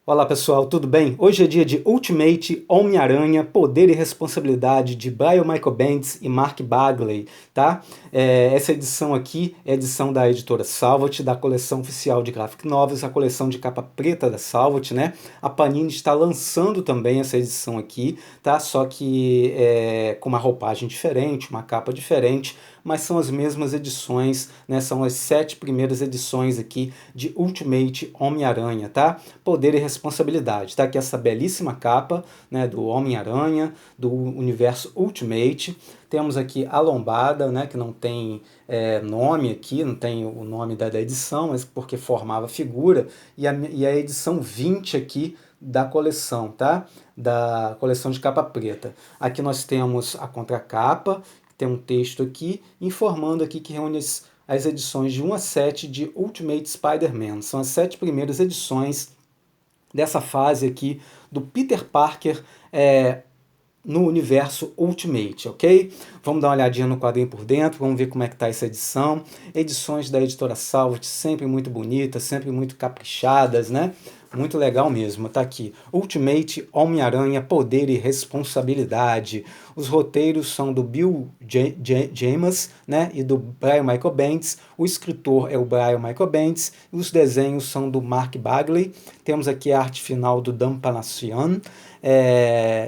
Olá pessoal, tudo bem? Hoje é dia de Ultimate Homem-Aranha, Poder e Responsabilidade de Brian Michael Bendis e Mark Bagley, tá? Essa edição aqui é a edição da editora Salvat, da coleção oficial de Graphic Novels, a coleção de capa preta da Salvat, né? A Panini está lançando também essa edição aqui, tá? Só que com uma roupagem diferente, uma capa diferente, mas são as mesmas edições, né? São as 7 primeiras edições aqui de Ultimate Homem-Aranha, tá? Poder e Responsabilidade. Tá aqui essa belíssima capa, né, do Homem-Aranha, do universo Ultimate. Temos aqui a lombada, né, que não tem nome aqui, não tem o nome da edição, mas porque formava figura, e a edição 20 aqui da coleção, tá? Da coleção de capa preta. Aqui nós temos a contracapa, tem um texto aqui informando aqui que reúne as edições de 1 a 7 de Ultimate Spider-Man. São as 7 primeiras edições dessa fase aqui do Peter Parker no universo Ultimate, ok? Vamos dar uma olhadinha no quadrinho por dentro, vamos ver como é que tá essa edição. Edições da editora Salvat, sempre muito bonitas, sempre muito caprichadas, né? Muito legal mesmo, tá aqui. Ultimate Homem-Aranha, Poder e Responsabilidade. Os roteiros são do Bill James, né, e do Brian Michael Bendis. O escritor é o Brian Michael Bendis. E os desenhos são do Mark Bagley. Temos aqui a arte final do Dan Panasian.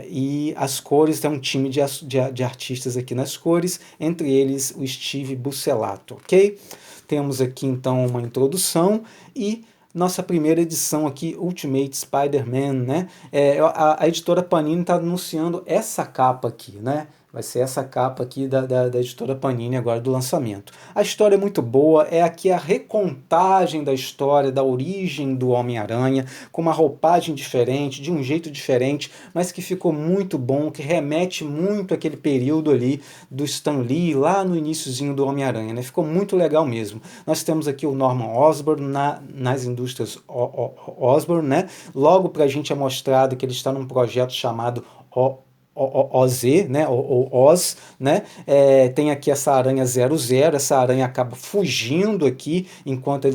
E as cores, tem um time de artistas aqui nas cores, entre eles o Steve Buccellato, ok? Temos aqui então uma introdução e nossa primeira edição aqui, Ultimate Spider-Man, né? A editora Panini está anunciando essa capa aqui, né? Vai ser essa capa aqui da editora Panini agora do lançamento. A história é muito boa, é aqui a recontagem da história, da origem do Homem-Aranha, com uma roupagem diferente, de um jeito diferente, mas que ficou muito bom, que remete muito àquele período ali do Stan Lee, lá no iniciozinho do Homem-Aranha, né? Ficou muito legal mesmo. Nós temos aqui o Norman Osborn nas indústrias Osborn, né? Logo para a gente é mostrado que ele está num projeto chamado OZ, né, ou Oz, né, tem aqui essa aranha 00, essa aranha acaba fugindo aqui enquanto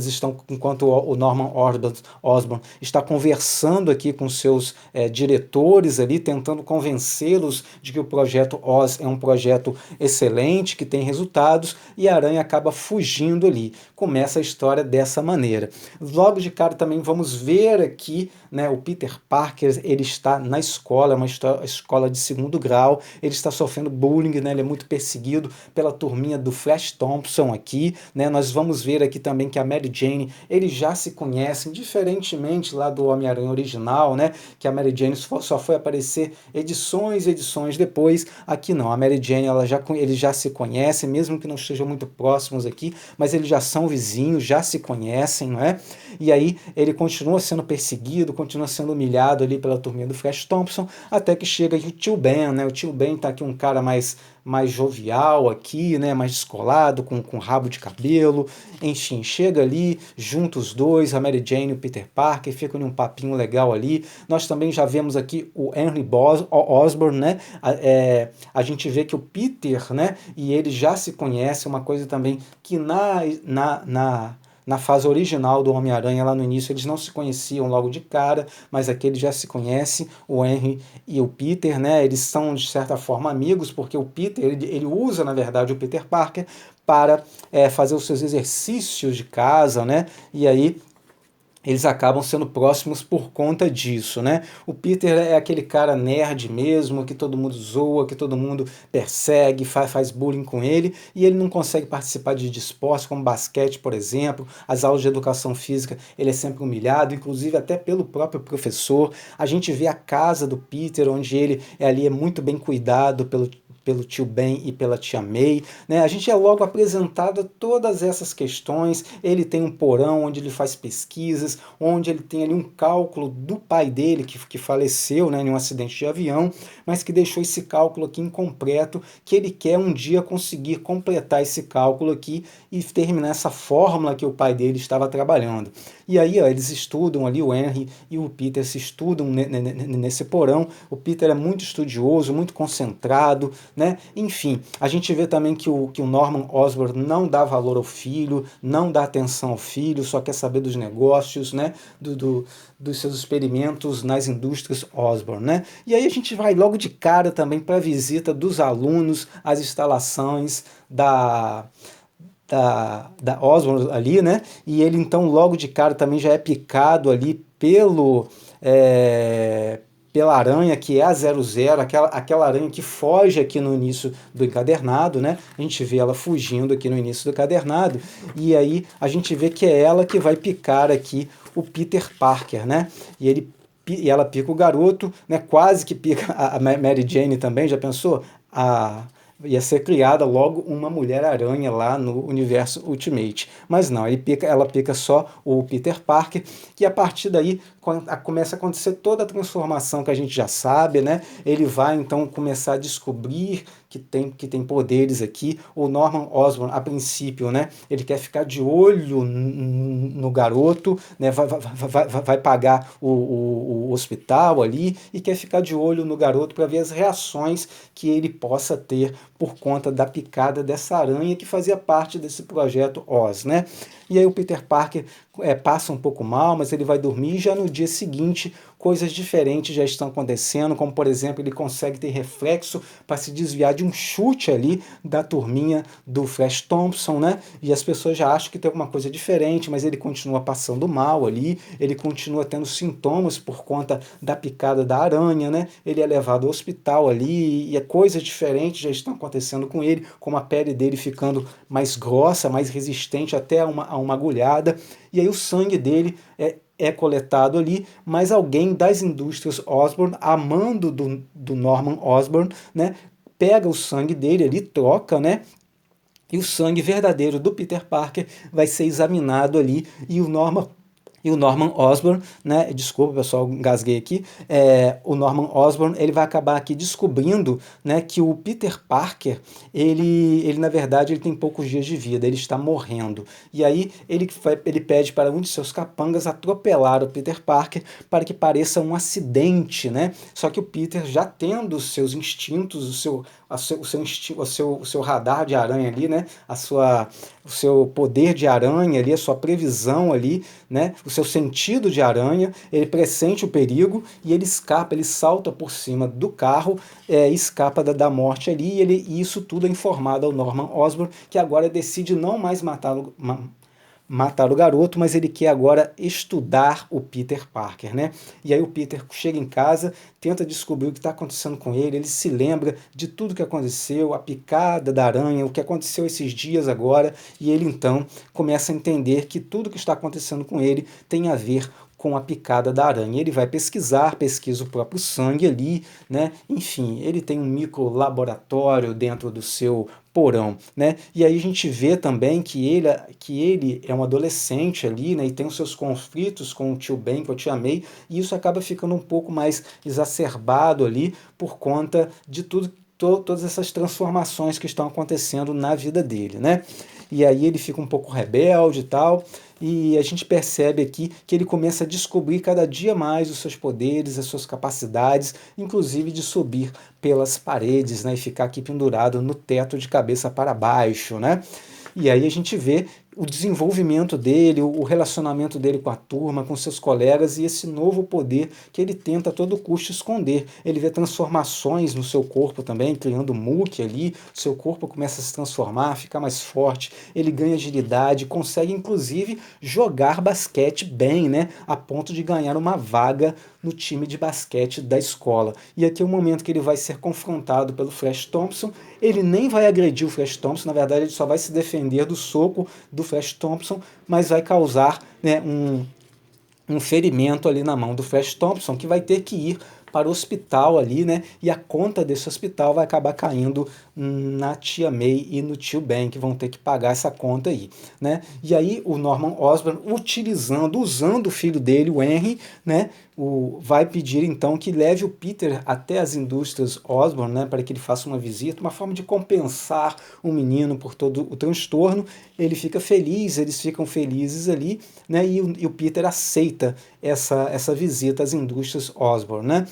o Norman Osborn está conversando aqui com seus diretores ali, tentando convencê-los de que o projeto Oz é um projeto excelente, que tem resultados, e a aranha acaba fugindo ali. Começa a história dessa maneira. Logo de cara também vamos ver aqui, né, o Peter Parker, ele está na escola, uma escola de segundo grau, ele está sofrendo bullying, né, ele é muito perseguido pela turminha do Flash Thompson aqui, né, nós vamos ver aqui também que a Mary Jane, eles já se conhecem, diferentemente lá do Homem-Aranha original, né, que a Mary Jane só foi aparecer edições e edições depois, aqui não, a Mary Jane, eles já se conhecem, mesmo que não estejam muito próximos aqui, mas eles já são vizinhos, já se conhecem, não é? E aí ele continua sendo perseguido, continua sendo humilhado ali pela turminha do Flash Thompson, até que chega aqui o tio Ben, né? O tio Ben tá aqui um cara mais jovial aqui, né? Mais descolado, com rabo de cabelo, enfim, chega ali, junta os dois, a Mary Jane e o Peter Parker, ficam num papinho legal ali. Nós também já vemos aqui o Henry Osborn, né? A gente vê que o Peter, né? E ele já se conhecem, uma coisa também que na fase original do Homem-Aranha, lá no início, eles não se conheciam logo de cara, mas aqui eles já se conhecem, o Henry e o Peter, né? Eles são, de certa forma, amigos, porque o Peter, ele usa, na verdade, o Peter Parker para fazer os seus exercícios de casa, né? E aí eles acabam sendo próximos por conta disso, né? O Peter é aquele cara nerd mesmo, que todo mundo zoa, que todo mundo persegue, faz bullying com ele, e ele não consegue participar de esportes como basquete, por exemplo, as aulas de educação física, ele é sempre humilhado, inclusive até pelo próprio professor. A gente vê a casa do Peter, onde ele ali é muito bem cuidado pelo tio Ben e pela tia May, né? A gente é logo apresentado a todas essas questões. Ele tem um porão onde ele faz pesquisas, onde ele tem ali um cálculo do pai dele que faleceu, né, em um acidente de avião, mas que deixou esse cálculo aqui incompleto, que ele quer um dia conseguir completar esse cálculo aqui e terminar essa fórmula que o pai dele estava trabalhando. E aí, ó, eles estudam ali, o Henry e o Peter se estudam nesse porão. O Peter é muito estudioso, muito concentrado, né? Enfim, a gente vê também que o Norman Osborn não dá valor ao filho, não dá atenção ao filho, só quer saber dos negócios, né? Dos seus experimentos nas indústrias Osborn, né? E aí a gente vai logo de cara também para a visita dos alunos às instalações da Osborn ali, né? E ele então logo de cara também já é picado ali pela aranha que é a 00, aquela aranha que foge aqui no início do encadernado, né? A gente vê ela fugindo aqui no início do encadernado, e aí a gente vê que é ela que vai picar aqui o Peter Parker, né? E ela pica o garoto, né? Quase que pica a Mary Jane também, já pensou? Ia ser criada logo uma Mulher-Aranha lá no universo Ultimate. Mas não, ela pica só o Peter Parker, e a partir daí começa a acontecer toda a transformação que a gente já sabe, né? Ele vai então começar a descobrir que tem poderes aqui. O Norman Osborn, a princípio, né? Ele quer ficar de olho no garoto, né? Vai pagar o hospital ali e quer ficar de olho no garoto para ver as reações que ele possa ter por conta da picada dessa aranha que fazia parte desse projeto Oz, né? E aí o Peter Parker passa um pouco mal, mas ele vai dormir e já no dia seguinte coisas diferentes já estão acontecendo, como por exemplo ele consegue ter reflexo para se desviar de um chute ali da turminha do Flash Thompson, né? E as pessoas já acham que tem alguma coisa diferente, mas ele continua passando mal ali, ele continua tendo sintomas por conta da picada da aranha, né? Ele é levado ao hospital ali e coisas diferentes já estão acontecendo com ele, como a pele dele ficando mais grossa, mais resistente até a uma agulhada, e aí o sangue dele é coletado ali, mas alguém das indústrias Osborn, a mando do Norman Osborn, né, pega o sangue dele ali, troca, né, e o sangue verdadeiro do Peter Parker vai ser examinado ali, e o Norman Osborn, né, desculpa pessoal, engasguei aqui, o Norman Osborn, ele vai acabar aqui descobrindo, né, que o Peter Parker, ele na verdade ele tem poucos dias de vida, ele está morrendo, e aí ele pede para um de seus capangas atropelar o Peter Parker para que pareça um acidente, né, só que o Peter já tendo os seus instintos, o seu radar de aranha ali, né, o seu poder de aranha ali, a sua previsão ali, né, o seu sentido de aranha, ele pressente o perigo e ele escapa, ele salta por cima do carro, escapa da morte ali, e isso tudo é informado ao Norman Osborn, que agora decide não mais matar o garoto, mas ele quer agora estudar o Peter Parker, né? E aí o Peter chega em casa, tenta descobrir o que está acontecendo com ele se lembra de tudo que aconteceu, a picada da aranha, o que aconteceu esses dias agora, e ele então começa a entender que tudo que está acontecendo com ele tem a ver com a picada da aranha. Ele vai pesquisa o próprio sangue ali, né? Enfim, ele tem um micro laboratório dentro do seu porão, né? E aí a gente vê também que ele é um adolescente ali, né? E tem os seus conflitos com o tio Ben, com a tia May, e isso acaba ficando um pouco mais exacerbado ali por conta de todas essas transformações que estão acontecendo na vida dele, né? E aí ele fica um pouco rebelde e tal, e a gente percebe aqui que ele começa a descobrir cada dia mais os seus poderes, as suas capacidades, inclusive de subir pelas paredes, né, e ficar aqui pendurado no teto de cabeça para baixo, né? E aí a gente vê o desenvolvimento dele, o relacionamento dele com a turma, com seus colegas e esse novo poder que ele tenta a todo custo esconder. Ele vê transformações no seu corpo também, criando muque ali, seu corpo começa a se transformar, ficar mais forte, ele ganha agilidade, consegue inclusive jogar basquete bem, né, a ponto de ganhar uma vaga no time de basquete da escola. E aqui é o momento que ele vai ser confrontado pelo Flash Thompson. Ele nem vai agredir o Flash Thompson, na verdade ele só vai se defender do soco do Flash Thompson, mas vai causar, né, um ferimento ali na mão do Flash Thompson, que vai ter que ir para o hospital ali, né? E a conta desse hospital vai acabar caindo na tia May e no tio Ben, que vão ter que pagar essa conta aí, né? E aí o Norman Osborn usando o filho dele, o Henry, né? vai pedir então que leve o Peter até as indústrias Osborn, né, para que ele faça uma visita, uma forma de compensar o menino por todo o transtorno. Ele fica feliz, eles ficam felizes ali, né, e o Peter aceita essa visita às indústrias Osborn, né.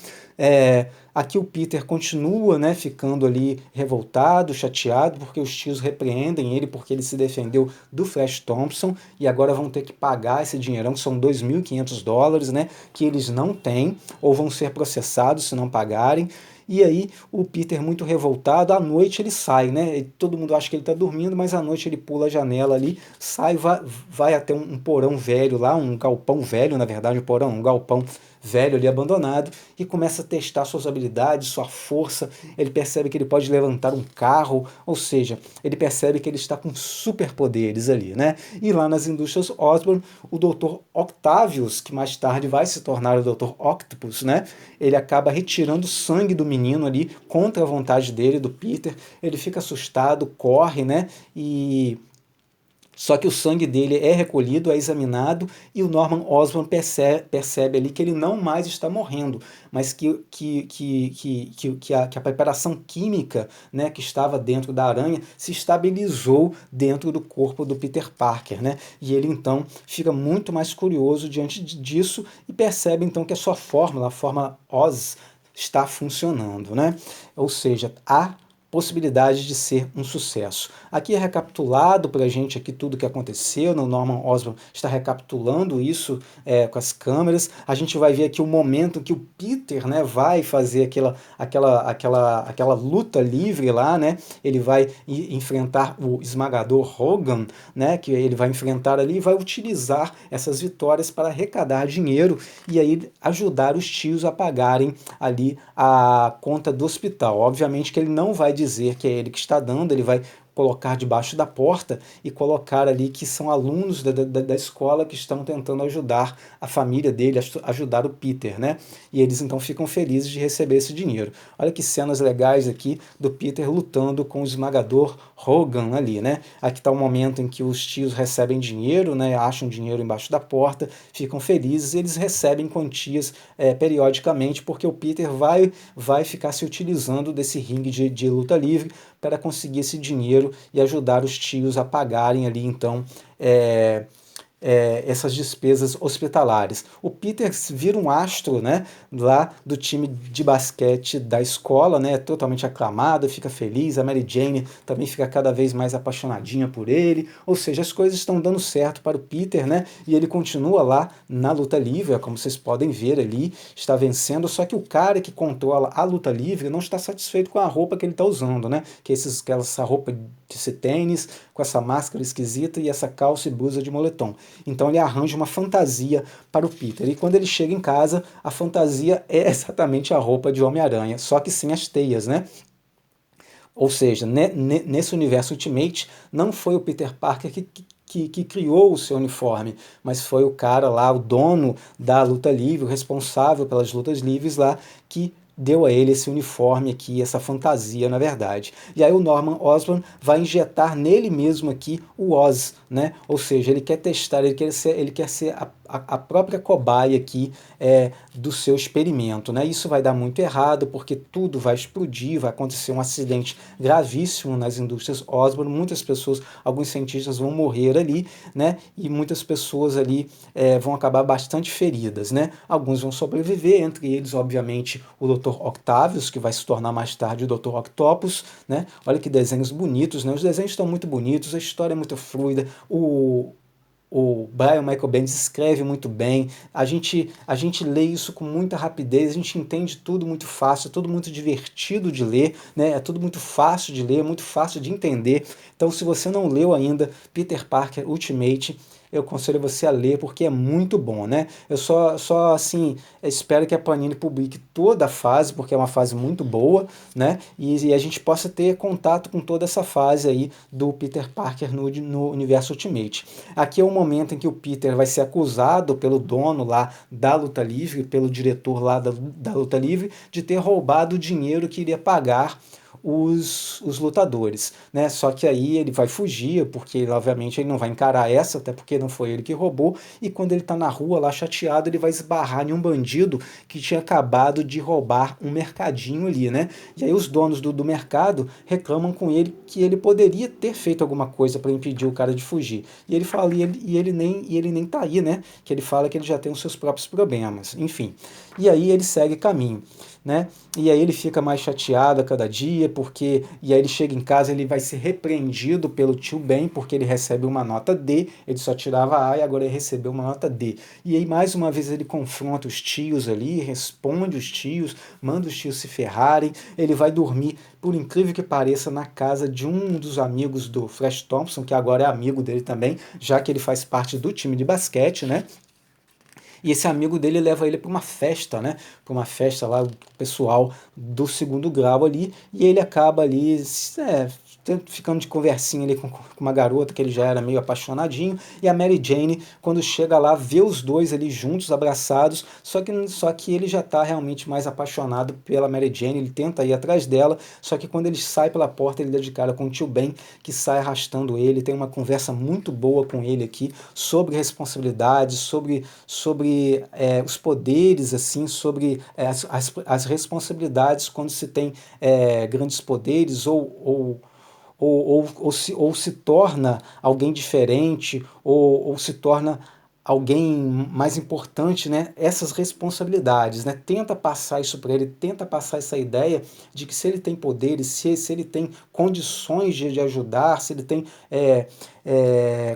Aqui o Peter continua, né, ficando ali revoltado, chateado, porque os tios repreendem ele porque ele se defendeu do Flash Thompson e agora vão ter que pagar esse dinheirão, que são $2.500, né, que eles não têm, ou vão ser processados se não pagarem. E aí o Peter, muito revoltado, à noite ele sai, né? Todo mundo acha que ele está dormindo, mas à noite ele pula a janela ali, sai, vai até um porão velho lá, um galpão velho, na verdade, um galpão velho ali abandonado, e começa a testar suas habilidades, sua força. Ele percebe que ele pode levantar um carro, ou seja, ele percebe que ele está com superpoderes ali, né? E lá nas indústrias Osborn, o Dr. Octavius, que mais tarde vai se tornar o Dr. Octopus, né? Ele acaba retirando o sangue do menino ali contra a vontade dele, do Peter. Ele fica assustado, corre, né? Só que o sangue dele é recolhido, é examinado, e o Norman Osborn percebe ali que ele não mais está morrendo, mas que a preparação química, né, que estava dentro da aranha se estabilizou dentro do corpo do Peter Parker, né? E ele então fica muito mais curioso diante disso e percebe então que a sua fórmula, a fórmula Oz, está funcionando, né? Ou seja, há possibilidade de ser um sucesso. Aqui é recapitulado para a gente aqui tudo o que aconteceu, no Norman Osborn está recapitulando isso com as câmeras. A gente vai ver aqui o momento que o Peter, né, vai fazer aquela luta livre lá, né? Ele vai enfrentar o esmagador Hogan, né, que ele vai enfrentar ali e vai utilizar essas vitórias para arrecadar dinheiro e aí ajudar os tios a pagarem ali a conta do hospital. Obviamente que ele não vai dizer que é ele que está dando, ele vai colocar debaixo da porta e colocar ali que são alunos da escola que estão tentando ajudar a família dele, ajudar o Peter, né? E eles então ficam felizes de receber esse dinheiro. Olha que cenas legais aqui do Peter lutando com o esmagador Hogan ali, né? Aqui está o momento em que os tios recebem dinheiro, né? Acham dinheiro embaixo da porta, ficam felizes, eles recebem quantias periodicamente, porque o Peter vai ficar se utilizando desse ringue de luta livre para conseguir esse dinheiro e ajudar os tios a pagarem ali, então, essas despesas hospitalares. O Peter vira um astro, né, lá do time de basquete da escola, né, totalmente aclamado, fica feliz. A Mary Jane também fica cada vez mais apaixonadinha por ele, ou seja, as coisas estão dando certo para o Peter, né, e ele continua lá na luta livre, como vocês podem ver ali, está vencendo. Só que o cara que controla a luta livre não está satisfeito com a roupa que ele está usando, né, que é essa roupa de tênis, com essa máscara esquisita e essa calça e blusa de moletom. Então ele arranja uma fantasia para o Peter. E quando ele chega em casa, a fantasia é exatamente a roupa de Homem-Aranha, só que sem as teias, né? Ou seja, nesse universo Ultimate, não foi o Peter Parker que criou o seu uniforme, mas foi o cara lá, o dono da luta livre, o responsável pelas lutas livres lá, que deu a ele esse uniforme aqui, essa fantasia, na verdade. E aí o Norman Osborn vai injetar nele mesmo aqui o Oz, né? Ou seja, ele quer testar, ele quer ser a própria cobaia aqui do seu experimento, né? Isso vai dar muito errado, porque tudo vai explodir, vai acontecer um acidente gravíssimo nas indústrias Osborn, muitas pessoas, alguns cientistas vão morrer ali, né? E muitas pessoas ali vão acabar bastante feridas, né? Alguns vão sobreviver, entre eles, obviamente, o Dr. Octavius, que vai se tornar mais tarde o Dr. Octopus, né? Olha que desenhos bonitos, né? Os desenhos estão muito bonitos, a história é muito fluida, o Brian Michael Bendis escreve muito bem, a gente lê isso com muita rapidez, a gente entende tudo muito fácil, é tudo muito divertido de ler, né? É tudo muito fácil de ler, muito fácil de entender. Então, se você não leu ainda Peter Parker Ultimate, eu aconselho você a ler, porque é muito bom, né? Eu só assim, espero que a Panini publique toda a fase, porque é uma fase muito boa, né? E a gente possa ter contato com toda essa fase aí do Peter Parker no universo Ultimate. Aqui é o momento em que o Peter vai ser acusado pelo dono lá da luta livre, pelo diretor lá da luta livre, de ter roubado o dinheiro que iria pagar os lutadores, né? Só que aí ele vai fugir, porque obviamente ele não vai encarar essa, até porque não foi ele que roubou, e quando ele tá na rua lá chateado, ele vai esbarrar em um bandido que tinha acabado de roubar um mercadinho ali, né? E aí os donos do mercado reclamam com ele que ele poderia ter feito alguma coisa para impedir o cara de fugir. E ele fala, ele nem tá aí, né? Que ele fala que ele já tem os seus próprios problemas, enfim. E aí ele segue caminho, né? E aí ele fica mais chateado a cada dia, porque e aí ele chega em casa, ele vai ser repreendido pelo tio Ben, porque ele recebe uma nota D, ele só tirava A e agora ele recebeu uma nota D. E aí mais uma vez ele confronta os tios ali, responde os tios, manda os tios se ferrarem, ele vai dormir, por incrível que pareça, na casa de um dos amigos do Flash Thompson, que agora é amigo dele também, já que ele faz parte do time de basquete, né? E esse amigo dele leva ele para uma festa, né? Para uma festa lá, o pessoal do segundo grau ali, e ele acaba ali ficando de conversinha ali com uma garota que ele já era meio apaixonadinho, e a Mary Jane, quando chega lá, vê os dois ali juntos, abraçados, só que ele já está realmente mais apaixonado pela Mary Jane, ele tenta ir atrás dela, só que quando ele sai pela porta, ele dá de cara com o tio Ben, que sai arrastando ele, tem uma conversa muito boa com ele aqui, sobre responsabilidade, sobre os poderes, assim, sobre as responsabilidades quando se tem grandes poderes ou se torna alguém diferente ou se torna alguém mais importante, né? Essas responsabilidades, né? Tenta passar isso para ele, tenta passar essa ideia de que se ele tem poderes, se ele tem condições de ajudar, se ele tem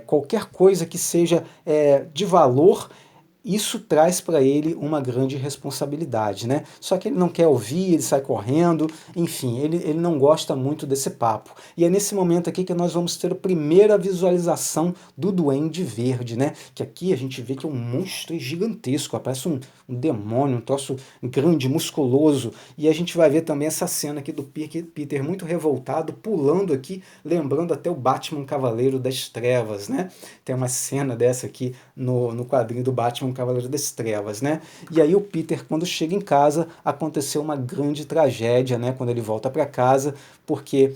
qualquer coisa que seja de valor, isso traz para ele uma grande responsabilidade, né? Só que ele não quer ouvir, ele sai correndo, enfim, ele não gosta muito desse papo. E é nesse momento aqui que nós vamos ter a primeira visualização do Duende Verde, né? Que aqui a gente vê que é um monstro gigantesco, parece um demônio, um troço grande, musculoso. E a gente vai ver também essa cena aqui do Peter muito revoltado, pulando aqui, lembrando até o Batman Cavaleiro das Trevas, né? Tem uma cena dessa aqui no quadrinho do Batman Cavaleiro das Trevas, né? E aí o Peter, quando chega em casa, aconteceu uma grande tragédia, né? Quando ele volta para casa, porque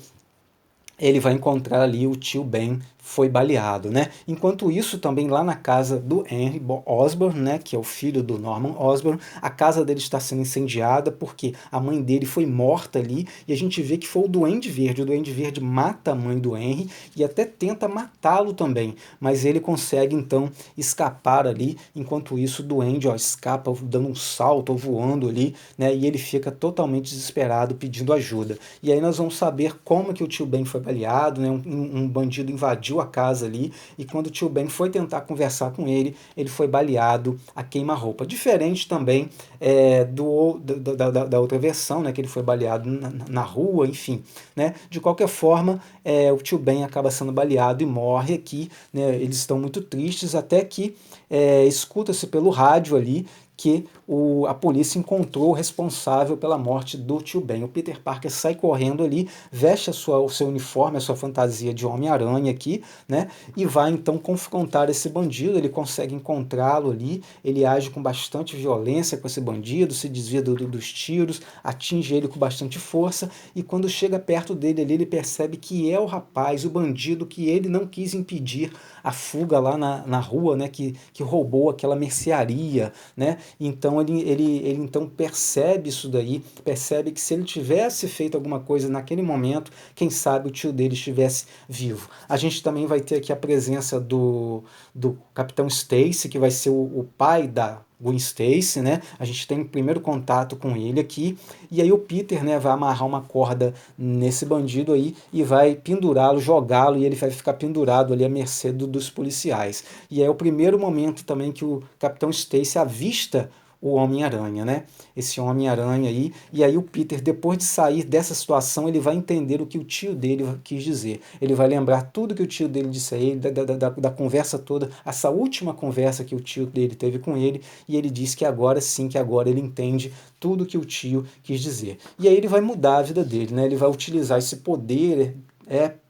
ele vai encontrar ali o tio Ben foi baleado, né? Enquanto isso, também lá na casa do Henry Osborn, né, que é o filho do Norman Osborn, a casa dele está sendo incendiada porque a mãe dele foi morta ali e a gente vê que foi o Duende Verde. O Duende Verde mata a mãe do Henry e até tenta matá-lo também, mas ele consegue então escapar ali. Enquanto isso, o Duende escapa dando um salto ou voando ali, né? E ele fica totalmente desesperado pedindo ajuda. E aí nós vamos saber como que o tio Ben foi baleado, né? Um bandido invadiu a casa ali e quando o tio Ben foi tentar conversar com ele, ele foi baleado a queima-roupa. Diferente também da outra versão, né? Que ele foi baleado na rua, enfim, né? De qualquer forma, o tio Ben acaba sendo baleado e morre aqui, né? Eles estão muito tristes até que escuta-se pelo rádio ali que a polícia encontrou o responsável pela morte do tio Ben. O Peter Parker sai correndo ali, veste o seu uniforme, a sua fantasia de Homem-Aranha aqui, né? E vai então confrontar esse bandido. Ele consegue encontrá-lo ali, ele age com bastante violência com esse bandido, se desvia dos tiros, atinge ele com bastante força e quando chega perto dele ali, ele percebe que é o rapaz, o bandido que ele não quis impedir a fuga lá na rua, né? Que roubou aquela mercearia, né? Então ele então percebe isso daí, percebe que se ele tivesse feito alguma coisa naquele momento, quem sabe o tio dele estivesse vivo. A gente também vai ter aqui a presença do Capitão Stacy, que vai ser o pai da Gwen Stacy, né? A gente tem o primeiro contato com ele aqui, e aí o Peter, né, vai amarrar uma corda nesse bandido aí e vai pendurá-lo, jogá-lo, e ele vai ficar pendurado ali à mercê dos policiais. E é o primeiro momento também que o Capitão Stacy avista o Homem-Aranha, né? Esse Homem-Aranha aí, e aí o Peter, depois de sair dessa situação, ele vai entender o que o tio dele quis dizer. Ele vai lembrar tudo que o tio dele disse a ele, da conversa toda, essa última conversa que o tio dele teve com ele, e ele diz que agora sim, que agora ele entende tudo que o tio quis dizer. E aí ele vai mudar a vida dele, né? Ele vai utilizar esse poder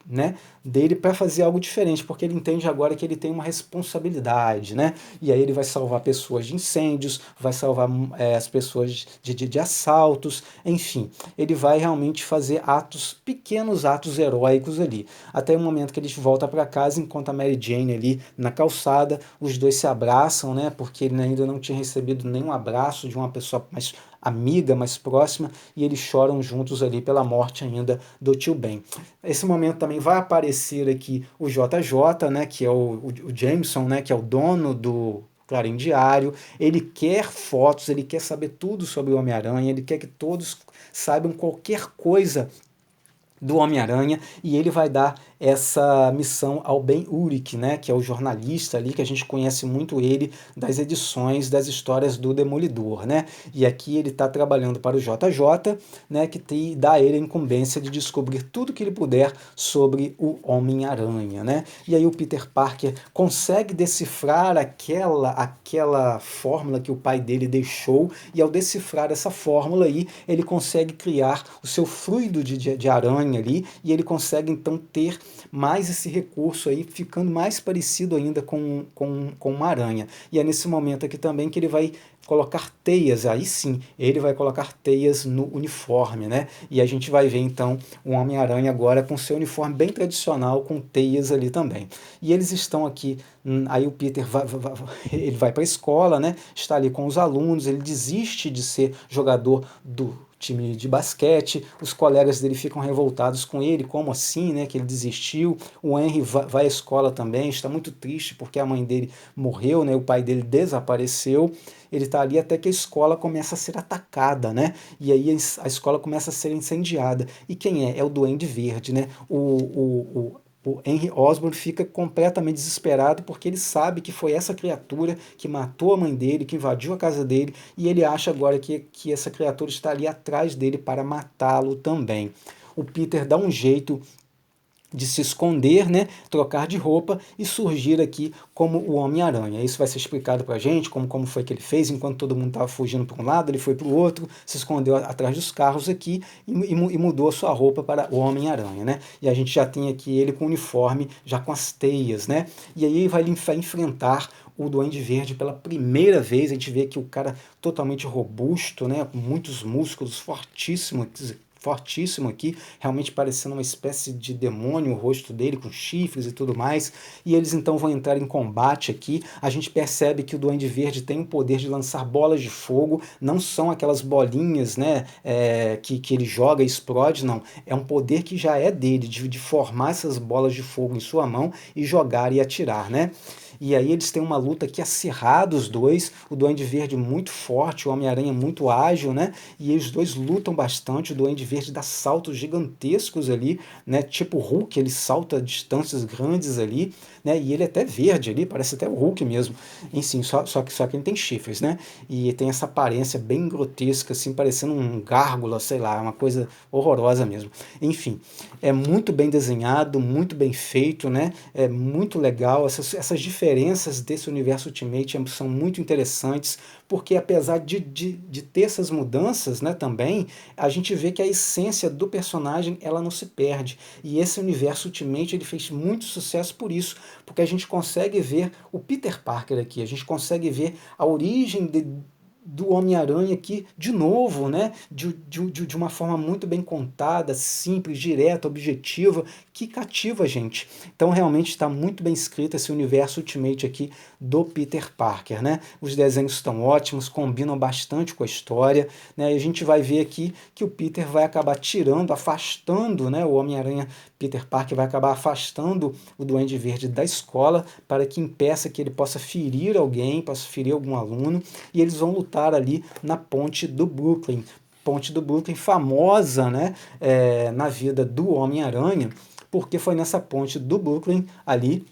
né, dele para fazer algo diferente, porque ele entende agora que ele tem uma responsabilidade, né? E aí ele vai salvar pessoas de incêndios, vai salvar as pessoas de assaltos, enfim, ele vai realmente fazer atos, pequenos atos heróicos ali. Até o momento que ele volta para casa, encontra a Mary Jane ali na calçada, os dois se abraçam, né? Porque ele ainda não tinha recebido nenhum abraço de uma pessoa mais amiga, mais próxima, e eles choram juntos ali pela morte ainda do tio Ben. Esse momento também vai aparecer aqui o JJ, né, que é o Jameson, né, que é o dono do Clarim Diário. Ele quer fotos, ele quer saber tudo sobre o Homem-Aranha, ele quer que todos saibam qualquer coisa do Homem-Aranha, e ele vai dar essa missão ao Ben Urich, né, que é o jornalista ali, que a gente conhece muito ele das edições das histórias do Demolidor, né, e aqui ele está trabalhando para o JJ, né, que dá a ele a incumbência de descobrir tudo que ele puder sobre o Homem-Aranha, né, e aí o Peter Parker consegue decifrar aquela fórmula que o pai dele deixou, e ao decifrar essa fórmula aí, ele consegue criar o seu fluido de aranha ali, e ele consegue então ter mais esse recurso aí, ficando mais parecido ainda com uma aranha. E é nesse momento aqui também que ele vai colocar teias, aí sim, ele vai colocar teias no uniforme, né? E a gente vai ver então o Homem-Aranha agora com seu uniforme bem tradicional, com teias ali também. E eles estão aqui, aí o Peter ele vai para a escola, né? Está ali com os alunos, ele desiste de ser jogador do time de basquete, os colegas dele ficam revoltados com ele, como assim, né, que ele desistiu. O Henry vai à escola também, está muito triste porque a mãe dele morreu, né, o pai dele desapareceu. Ele está ali até que a escola começa a ser atacada, né, e aí a escola começa a ser incendiada. E quem é? É o Duende Verde, né, o Henry Osborn fica completamente desesperado porque ele sabe que foi essa criatura que matou a mãe dele, que invadiu a casa dele, e ele acha agora que essa criatura está ali atrás dele para matá-lo também. O Peter dá um jeito de se esconder, né, trocar de roupa e surgir aqui como o Homem-Aranha. Isso vai ser explicado pra gente, como foi que ele fez, enquanto todo mundo estava fugindo para um lado, ele foi para o outro, se escondeu atrás dos carros aqui e mudou a sua roupa para o Homem-Aranha, né? E a gente já tem aqui ele com o uniforme, já com as teias, né? E aí ele vai enfrentar o Duende Verde pela primeira vez. A gente vê que o cara totalmente robusto, né, com muitos músculos, fortíssimo aqui, realmente parecendo uma espécie de demônio o rosto dele, com chifres e tudo mais, e eles então vão entrar em combate aqui. A gente percebe que o Duende Verde tem o poder de lançar bolas de fogo, não são aquelas bolinhas, né, que ele joga e explode, não, é um poder que já é dele, de formar essas bolas de fogo em sua mão e jogar e atirar, né. E aí eles têm uma luta aqui acirrada, os dois, o Duende Verde muito forte, o Homem-Aranha muito ágil, né? E os dois lutam bastante, o Duende Verde dá saltos gigantescos ali, né? Tipo Hulk, ele salta distâncias grandes ali, né? E ele é até verde ali, parece até o Hulk mesmo. Enfim, só que ele tem chifres, né? E tem essa aparência bem grotesca, assim, parecendo um gárgula, sei lá, uma coisa horrorosa mesmo. Enfim, é muito bem desenhado, muito bem feito, né? É muito legal, essas diferenças desse universo Ultimate são muito interessantes, porque apesar de ter essas mudanças, né, também, a gente vê que a essência do personagem ela não se perde. E esse universo Ultimate ele fez muito sucesso por isso, porque a gente consegue ver o Peter Parker aqui, a gente consegue ver a origem do Homem-Aranha aqui de novo, né? De uma forma muito bem contada, simples, direta, objetiva, que cativa a gente. Então realmente está muito bem escrito esse universo Ultimate aqui do Peter Parker, né? Os desenhos estão ótimos, combinam bastante com a história, né? E a gente vai ver aqui que o Peter vai acabar tirando, afastando, né? O Homem-Aranha Peter Parker vai acabar afastando o Duende Verde da escola para que impeça que ele possa ferir alguém, possa ferir algum aluno, e eles vão lutar ali na ponte do Brooklyn. Ponte do Brooklyn, famosa, né, na vida do Homem-Aranha, porque foi nessa ponte do Brooklyn ali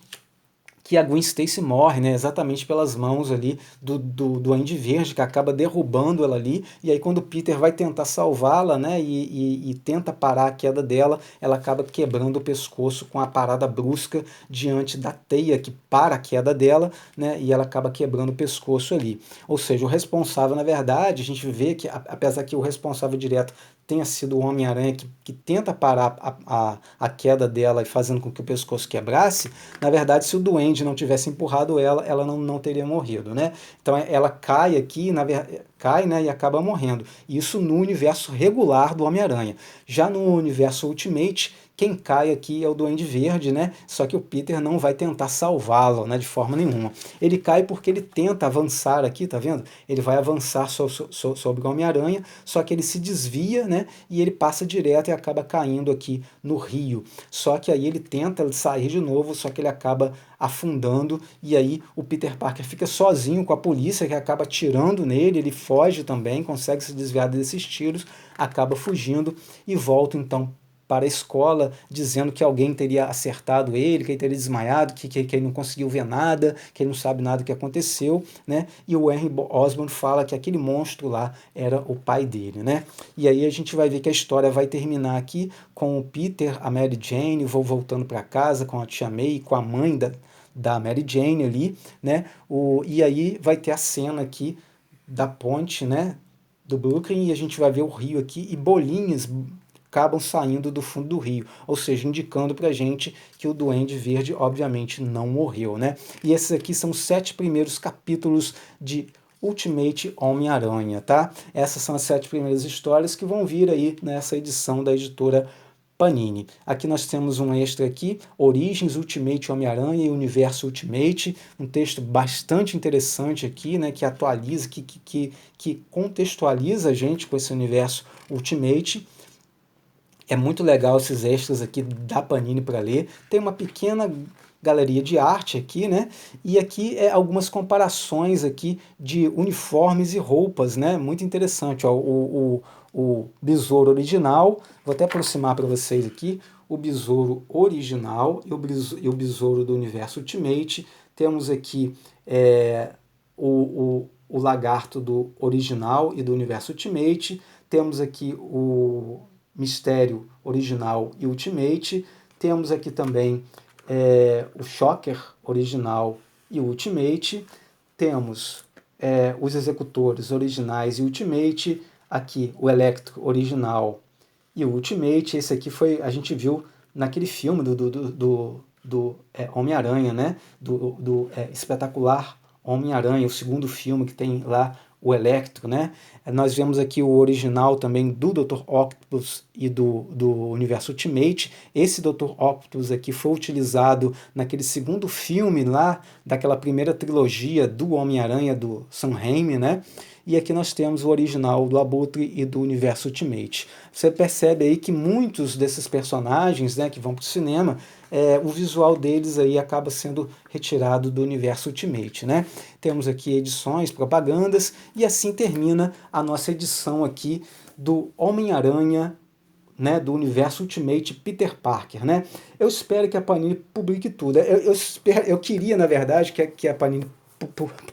que a Gwen Stacy morre, né, exatamente pelas mãos ali do Duende Verde, que acaba derrubando ela ali, e aí quando o Peter vai tentar salvá-la, né, e tenta parar a queda dela, ela acaba quebrando o pescoço com a parada brusca diante da teia que para a queda dela, né, e ela acaba quebrando o pescoço ali. Ou seja, o responsável, na verdade, a gente vê que, apesar que o responsável direto tenha sido o Homem-Aranha que tenta parar a queda dela e fazendo com que o pescoço quebrasse, na verdade, se o duende não tivesse empurrado ela, ela não teria morrido, né? Então ela cai aqui, cai, né, e acaba morrendo. Isso no universo regular do Homem-Aranha. Já no universo Ultimate, quem cai aqui é o Duende Verde, né? Só que o Peter não vai tentar salvá-lo, né, de forma nenhuma. Ele cai porque ele tenta avançar aqui, tá vendo? Ele vai avançar sobre o Homem-Aranha, só que ele se desvia, né? E ele passa direto e acaba caindo aqui no rio. Só que aí ele tenta sair de novo, só que ele acaba afundando e aí o Peter Parker fica sozinho com a polícia que acaba atirando nele, ele foge também, consegue se desviar desses tiros, acaba fugindo e volta então para a escola, dizendo que alguém teria acertado ele, que ele teria desmaiado, que ele não conseguiu ver nada, que ele não sabe nada do que aconteceu, né? E o Harry Osborn fala que aquele monstro lá era o pai dele, né? E aí a gente vai ver que a história vai terminar aqui com o Peter, a Mary Jane, voltando para casa com a tia May, com a mãe da Mary Jane ali, né? E aí vai ter a cena aqui da ponte, né? Do Brooklyn, e a gente vai ver o rio aqui e bolinhas acabam saindo do fundo do rio, ou seja, indicando pra gente que o Duende Verde obviamente não morreu, né? E esses aqui são os 7 primeiros capítulos de Ultimate Homem-Aranha, tá? Essas são as 7 primeiras histórias que vão vir aí nessa edição da editora Panini. Aqui nós temos um extra aqui, Origens Ultimate Homem-Aranha e Universo Ultimate, um texto bastante interessante aqui, né, que atualiza, que contextualiza a gente com esse universo Ultimate. É muito legal esses extras aqui da Panini para ler. Tem uma pequena galeria de arte aqui, né? E aqui algumas comparações aqui de uniformes e roupas, né? Muito interessante. Ó, o besouro original, vou até aproximar para vocês aqui, o besouro original e o besouro do universo Ultimate. Temos aqui o lagarto do original e do universo Ultimate. Temos aqui o Mistério original e Ultimate. Temos aqui também o Shocker original e Ultimate. Temos os Executores originais e Ultimate. Aqui o Electro original e Ultimate. Esse aqui a gente viu naquele filme do Homem-Aranha, né? Do Espetacular Homem-Aranha, o segundo filme que tem lá o Electro, né? Nós vemos aqui o original também do Dr. Octopus e do Universo Ultimate. Esse Dr. Octopus aqui foi utilizado naquele segundo filme lá, daquela primeira trilogia do Homem-Aranha do Sam Raimi, né? E aqui nós temos o original do Abutre e do Universo Ultimate. Você percebe aí que muitos desses personagens, né, que vão para o cinema, o visual deles aí acaba sendo retirado do Universo Ultimate, né? Temos aqui edições, propagandas, e assim termina a nossa edição aqui do Homem-Aranha, né, do Universo Ultimate Peter Parker, né? Eu espero que a Panini publique tudo. Eu queria, na verdade, que a Panini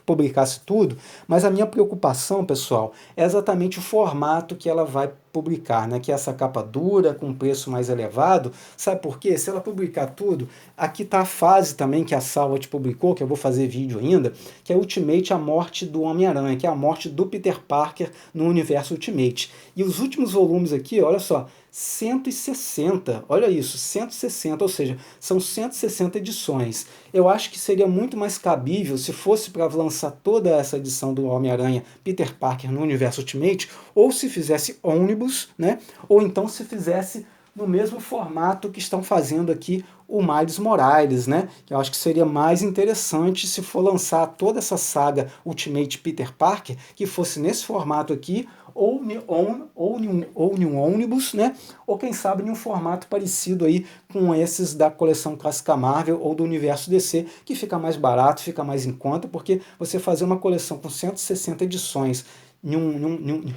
publicasse tudo, mas a minha preocupação, pessoal, é exatamente o formato que ela vai publicar, né? Que é essa capa dura, com preço mais elevado. Sabe por quê? Se ela publicar tudo, aqui está a fase também que a Salvat publicou, que eu vou fazer vídeo ainda, que é Ultimate, a morte do Homem-Aranha, que é a morte do Peter Parker no universo Ultimate. E os últimos volumes aqui, olha só, 160, olha isso, 160, ou seja, são 160 edições. Eu acho que seria muito mais cabível se fosse para lançar toda essa edição do Homem-Aranha Peter Parker no universo Ultimate, ou se fizesse ônibus, né? Ou então se fizesse no mesmo formato que estão fazendo aqui o Miles Morales, né? Eu acho que seria mais interessante se for lançar toda essa saga Ultimate Peter Parker, que fosse nesse formato aqui, ou em um ônibus, né? Ou quem sabe em um formato parecido aí com esses da coleção clássica Marvel ou do universo DC, que fica mais barato, fica mais em conta, porque você fazer uma coleção com 160 edições em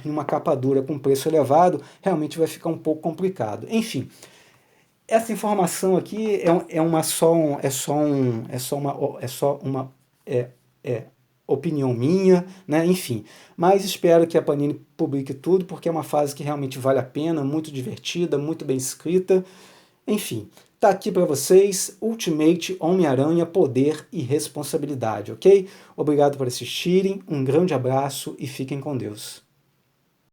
uma capa dura com preço elevado, realmente vai ficar um pouco complicado. Enfim, essa informação aqui é uma só um, é só uma é, é opinião minha, né? Enfim. Mas espero que a Panini publique tudo, porque é uma fase que realmente vale a pena, muito divertida, muito bem escrita. Enfim, tá aqui para vocês Ultimate Homem-Aranha, Poder e Responsabilidade, ok? Obrigado por assistirem, um grande abraço e fiquem com Deus.